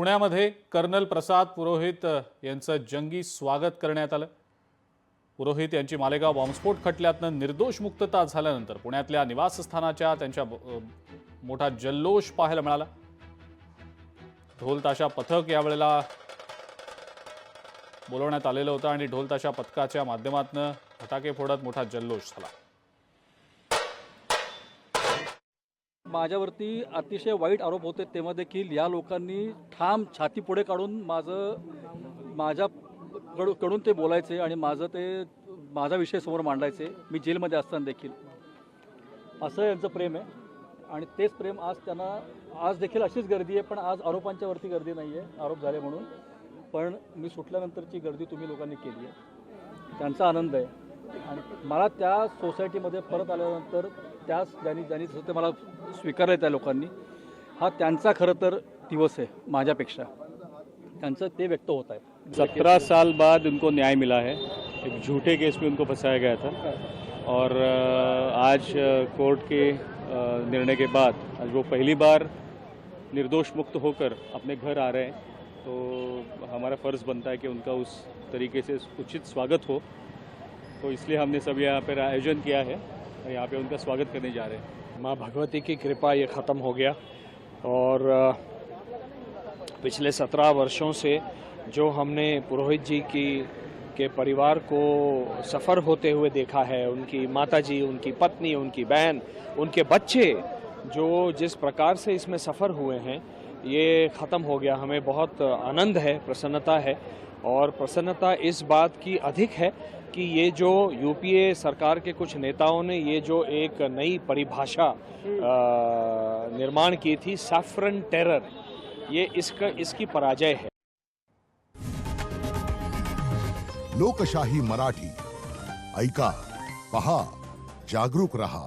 पुण्यामध्ये कर्नल प्रसाद पुरोहित यांचं जंगी स्वागत करण्यात आलं। पुरोहित यांची मालेगाव बॉम्बस्फोट खटल्यातनं निर्दोष मुक्तता झाल्यानंतर पुण्यातल्या निवासस्थानाच्या त्यांच्या मोठा जल्लोष पाहायला मिळाला। ढोल ताशा पथक यावेळेला बोलवण्यात आलेलं होतं आणि ढोल ताशा पथकाच्या माध्यमातून फटाके फोडत मोठा जल्लोष झाला। माझ्यावरती अतिशय वाईट आरोप होते, तेव्हा देखील या लोकांनी ठाम छाती पुढे काढून माझ्याकडून ते बोलायचे आणि माझा विषय समोर मांडायचे। मी जेलमध्ये असताना देखील असं यांचं प्रेम आहे आणि तेच प्रेम आज देखील अशीच गर्दी आहे, पण आज आरोपांच्या वरती गर्दी नाही आहे, आरोप झाले म्हणून। पण मी सुटल्यानंतरची गर्दी तुम्ही लोकांनी केली आहे, त्यांचा आनंद आहे। आणि मला त्या सोसायटीमध्ये परत आल्यानंतर त्याच ज्यांनी जसं ते मला स्वीकारलं त्या लोकांनी, हा त्यांचा खरं तर दिवस आहे माझ्यापेक्षा, त्यांचं ते व्यक्त होत आहे। 17 साल बाद उनको न्याय मिला है। एक झूठे केस में उनको फंसाया गया था और आज कोर्ट के निर्णय के बाद आज वो पहली बार निर्दोष मुक्त होकर अपने घर आ रहे हैं, तो हमारा फ़र्ज़ बनता है कि उनका उस तरीके से उचित स्वागत हो। तो इसलिए हमने सब यहाँ पर आयोजन किया है और यहाँ पे उनका स्वागत करने जा रहे हैं। माँ भगवती की कृपा ये ख़त्म हो गया और पिछले 17 वर्षों से जो हमने पुरोहित जी के परिवार को सफ़र होते हुए देखा है, उनकी माताजी, उनकी पत्नी, उनकी बहन, उनके बच्चे जो जिस प्रकार से इसमें सफ़र हुए हैं, ये ख़त्म हो गया। हमें बहुत आनंद है, प्रसन्नता है और प्रसन्नता इस बात की अधिक है कि ये जो यूपीए सरकार के कुछ नेताओं ने ये जो एक नई परिभाषा निर्माण की थी, सैफ्रन टेरर, ये इसकी पराजय है। लोकशाही मराठी ऐका, पहा, जागरूक रहा।